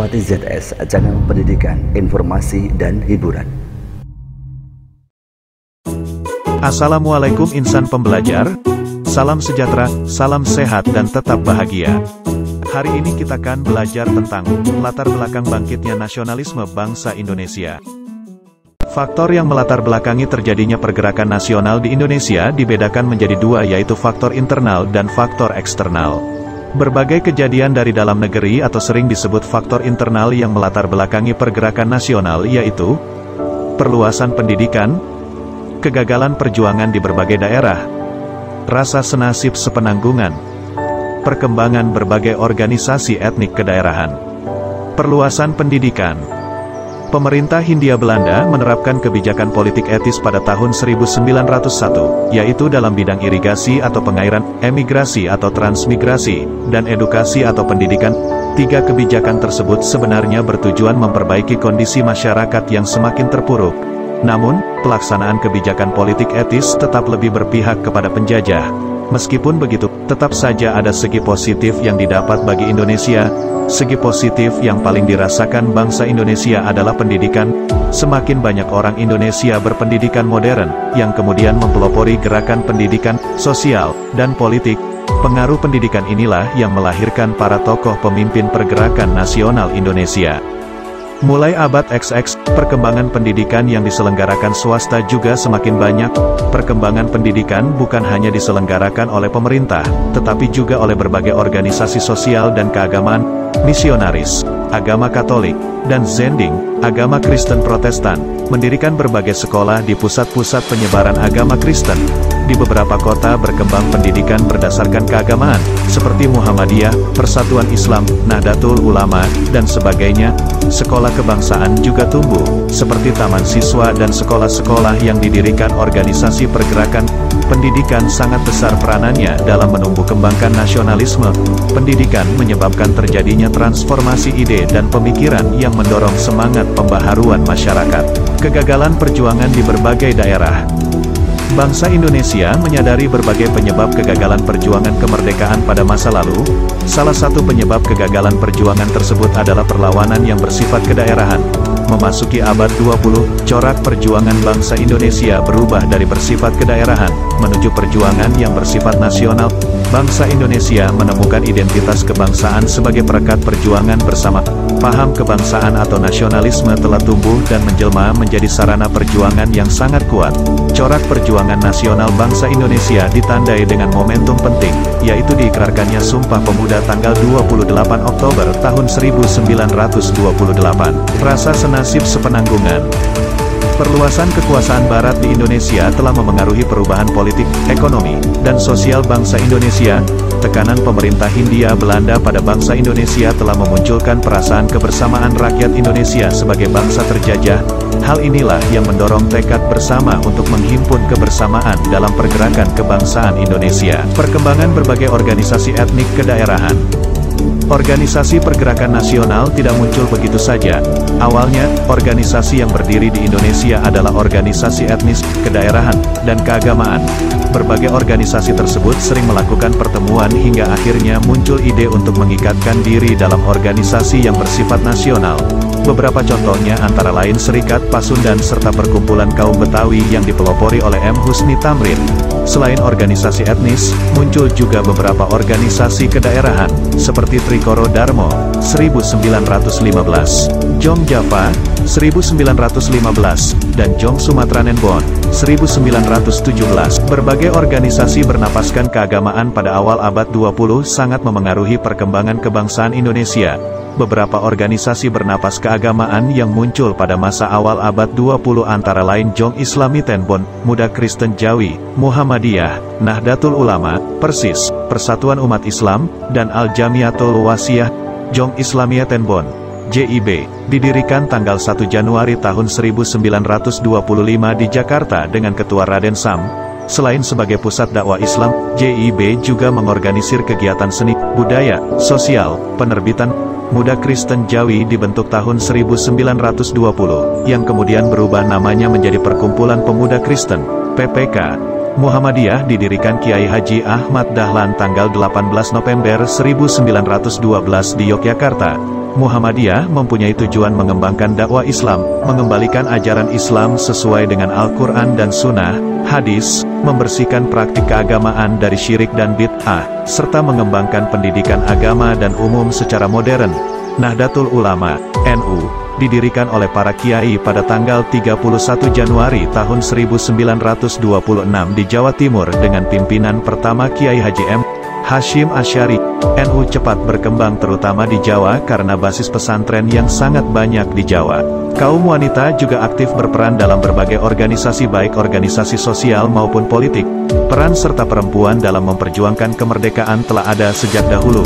Fatih ZS, Channel Pendidikan, Informasi, dan Hiburan. Assalamualaikum insan pembelajar, salam sejahtera, salam sehat dan tetap bahagia. Hari ini kita akan belajar tentang latar belakang bangkitnya nasionalisme bangsa Indonesia. Faktor yang melatar belakangi terjadinya pergerakan nasional di Indonesia dibedakan menjadi dua, yaitu faktor internal dan faktor eksternal. Berbagai kejadian dari dalam negeri atau sering disebut faktor internal yang melatar belakangi pergerakan nasional, yaitu perluasan pendidikan, kegagalan perjuangan di berbagai daerah, rasa senasib sepenanggungan, perkembangan berbagai organisasi etnik kedaerahan. Perluasan pendidikan. Pemerintah Hindia Belanda menerapkan kebijakan politik etis pada tahun 1901, yaitu dalam bidang irigasi atau pengairan, emigrasi atau transmigrasi, dan edukasi atau pendidikan. Tiga kebijakan tersebut sebenarnya bertujuan memperbaiki kondisi masyarakat yang semakin terpuruk. Namun, pelaksanaan kebijakan politik etis tetap lebih berpihak kepada penjajah. Meskipun begitu, tetap saja ada segi positif yang didapat bagi Indonesia. Segi positif yang paling dirasakan bangsa Indonesia adalah pendidikan. Semakin banyak orang Indonesia berpendidikan modern, yang kemudian mempelopori gerakan pendidikan, sosial, dan politik. Pengaruh pendidikan inilah yang melahirkan para tokoh pemimpin pergerakan nasional Indonesia. Mulai abad XX, perkembangan pendidikan yang diselenggarakan swasta juga semakin banyak. Perkembangan pendidikan bukan hanya diselenggarakan oleh pemerintah, tetapi juga oleh berbagai organisasi sosial dan keagamaan, misionaris, agama Katolik, dan Zending, agama Kristen Protestan, mendirikan berbagai sekolah di pusat-pusat penyebaran agama Kristen. Di beberapa kota berkembang pendidikan berdasarkan keagamaan, seperti Muhammadiyah, Persatuan Islam, Nahdlatul Ulama, dan sebagainya. Sekolah kebangsaan juga tumbuh, seperti taman siswa dan sekolah-sekolah yang didirikan organisasi pergerakan. Pendidikan sangat besar peranannya dalam menumbuh kembangkan nasionalisme. Pendidikan menyebabkan terjadinya transformasi ide dan pemikiran yang mendorong semangat pembaharuan masyarakat. Kegagalan perjuangan di berbagai daerah. Bangsa Indonesia menyadari berbagai penyebab kegagalan perjuangan kemerdekaan pada masa lalu. Salah satu penyebab kegagalan perjuangan tersebut adalah perlawanan yang bersifat kedaerahan. Memasuki abad 20, corak perjuangan bangsa Indonesia berubah dari bersifat kedaerahan, menuju perjuangan yang bersifat nasional. Bangsa Indonesia menemukan identitas kebangsaan sebagai perekat perjuangan bersama. Paham kebangsaan atau nasionalisme telah tumbuh dan menjelma menjadi sarana perjuangan yang sangat kuat. Corak perjuangan nasional bangsa Indonesia ditandai dengan momentum penting, yaitu diikrarkannya Sumpah Pemuda tanggal 28 Oktober tahun 1928. Rasa senasib sepenanggungan. Perluasan kekuasaan Barat di Indonesia telah memengaruhi perubahan politik, ekonomi, dan sosial bangsa Indonesia. Tekanan pemerintah Hindia Belanda pada bangsa Indonesia telah memunculkan perasaan kebersamaan rakyat Indonesia sebagai bangsa terjajah. Hal inilah yang mendorong tekad bersama untuk menghimpun kebersamaan dalam pergerakan kebangsaan Indonesia. Perkembangan berbagai organisasi etnik kedaerahan. Organisasi pergerakan nasional tidak muncul begitu saja. Awalnya, organisasi yang berdiri di Indonesia adalah organisasi etnis, kedaerahan, dan keagamaan. Berbagai organisasi tersebut sering melakukan pertemuan hingga akhirnya muncul ide untuk mengikatkan diri dalam organisasi yang bersifat nasional. Beberapa contohnya antara lain Serikat Pasundan serta Perkumpulan Kaum Betawi yang dipelopori oleh M. Husni Tamrin. Selain organisasi etnis, muncul juga beberapa organisasi kedaerahan, seperti Trikoro Darmo, 1915, Jong Java, 1915, dan Jong Sumatera Nenbon, 1917. Berbagai organisasi bernapaskan keagamaan pada awal abad 20 sangat memengaruhi perkembangan kebangsaan Indonesia. Beberapa organisasi bernapas keagamaan yang muncul pada masa awal abad 20 antara lain Jong Islami Tenbon, Muda Kristen Jawi, Muhammadiyah, Nahdlatul Ulama, Persis, Persatuan Umat Islam, dan Al-Jamiatul Wasiyah. Jong Islamiyah Tenbon, JIB, didirikan tanggal 1 Januari tahun 1925 di Jakarta dengan Ketua Raden Sam. Selain sebagai pusat dakwah Islam, JIB juga mengorganisir kegiatan seni, budaya, sosial, penerbitan. Muda Kristen Jawi dibentuk tahun 1920, yang kemudian berubah namanya menjadi Perkumpulan Pemuda Kristen, PPK. Muhammadiyah didirikan Kiai Haji Ahmad Dahlan tanggal 18 November 1912 di Yogyakarta. Muhammadiyah mempunyai tujuan mengembangkan dakwah Islam, mengembalikan ajaran Islam sesuai dengan Al-Quran dan Sunnah, hadis, membersihkan praktik keagamaan dari syirik dan bid'ah, serta mengembangkan pendidikan agama dan umum secara modern. Nahdlatul Ulama, NU, didirikan oleh para kiai pada tanggal 31 Januari tahun 1926 di Jawa Timur dengan pimpinan pertama Kiai Haji M. Hashim Asy'ari. NU cepat berkembang terutama di Jawa karena basis pesantren yang sangat banyak di Jawa. Kaum wanita juga aktif berperan dalam berbagai organisasi baik organisasi sosial maupun politik. Peran serta perempuan dalam memperjuangkan kemerdekaan telah ada sejak dahulu.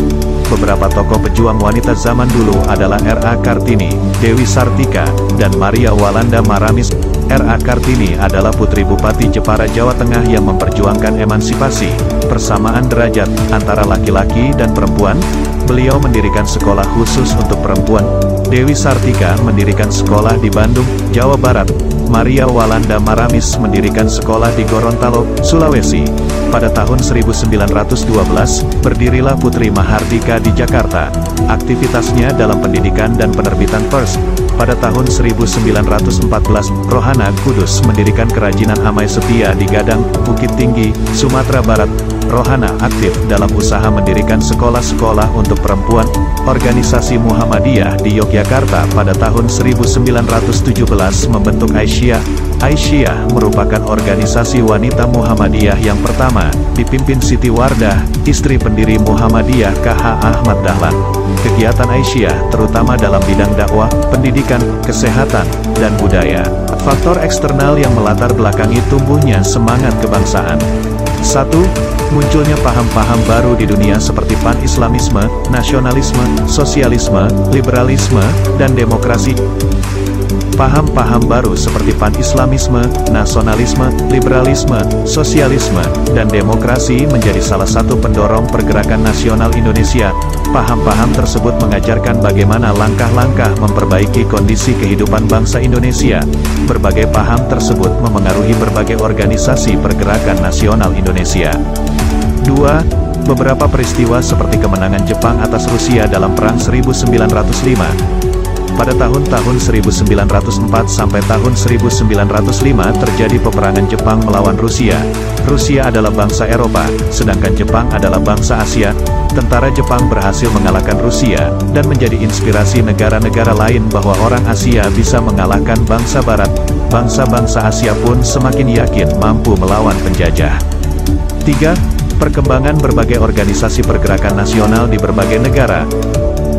Beberapa tokoh pejuang wanita zaman dulu adalah R.A. Kartini, Dewi Sartika, dan Maria Walanda Maramis. R.A. Kartini adalah putri Bupati Jepara, Jawa Tengah yang memperjuangkan emansipasi, persamaan derajat, antara laki-laki dan perempuan. Beliau mendirikan sekolah khusus untuk perempuan. Dewi Sartika mendirikan sekolah di Bandung, Jawa Barat. Maria Walanda Maramis mendirikan sekolah di Gorontalo, Sulawesi. Pada tahun 1912, berdirilah Putri Mahardika di Jakarta. Aktivitasnya dalam pendidikan dan penerbitan pers. Pada tahun 1914, Rohana Kudus mendirikan kerajinan Amai Setia di Gadang, Bukit Tinggi, Sumatera Barat. Rohana aktif dalam usaha mendirikan sekolah-sekolah untuk perempuan. Organisasi Muhammadiyah di Yogyakarta pada tahun 1917 membentuk Aisyah. Aisyah merupakan organisasi wanita Muhammadiyah yang pertama, dipimpin Siti Wardah, istri pendiri Muhammadiyah KH Ahmad Dahlan. Kegiatan Aisyah terutama dalam bidang dakwah, pendidikan, kesehatan, dan budaya. Faktor eksternal yang melatar belakangi tumbuhnya semangat kebangsaan. 1. Munculnya paham-paham baru di dunia seperti pan-islamisme, nasionalisme, sosialisme, liberalisme, dan demokrasi. Paham-paham baru seperti pan-islamisme, nasionalisme, liberalisme, sosialisme, dan demokrasi menjadi salah satu pendorong pergerakan nasional Indonesia. Paham-paham tersebut mengajarkan bagaimana langkah-langkah memperbaiki kondisi kehidupan bangsa Indonesia. Berbagai paham tersebut memengaruhi berbagai organisasi pergerakan nasional Indonesia. 2. Beberapa peristiwa seperti kemenangan Jepang atas Rusia dalam Perang 1905. Pada tahun-tahun 1904 sampai tahun 1905 terjadi peperangan Jepang melawan Rusia. Rusia adalah bangsa Eropa, sedangkan Jepang adalah bangsa Asia. Tentara Jepang berhasil mengalahkan Rusia, dan menjadi inspirasi negara-negara lain bahwa orang Asia bisa mengalahkan bangsa Barat. Bangsa-bangsa Asia pun semakin yakin mampu melawan penjajah. 3. Perkembangan berbagai organisasi pergerakan nasional di berbagai negara.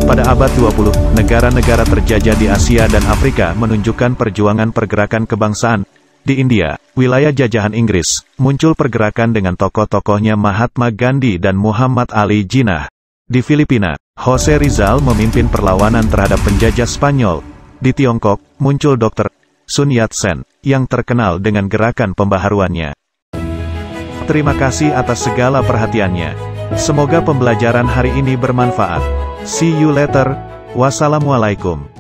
Pada abad 20, negara-negara terjajah di Asia dan Afrika menunjukkan perjuangan pergerakan kebangsaan. Di India, wilayah jajahan Inggris, muncul pergerakan dengan tokoh-tokohnya Mahatma Gandhi dan Muhammad Ali Jinnah. Di Filipina, Jose Rizal memimpin perlawanan terhadap penjajah Spanyol. Di Tiongkok, muncul Dr. Sun Yat-sen, yang terkenal dengan gerakan pembaharuannya. Terima kasih atas segala perhatiannya. Semoga pembelajaran hari ini bermanfaat. See you later. Wassalamualaikum.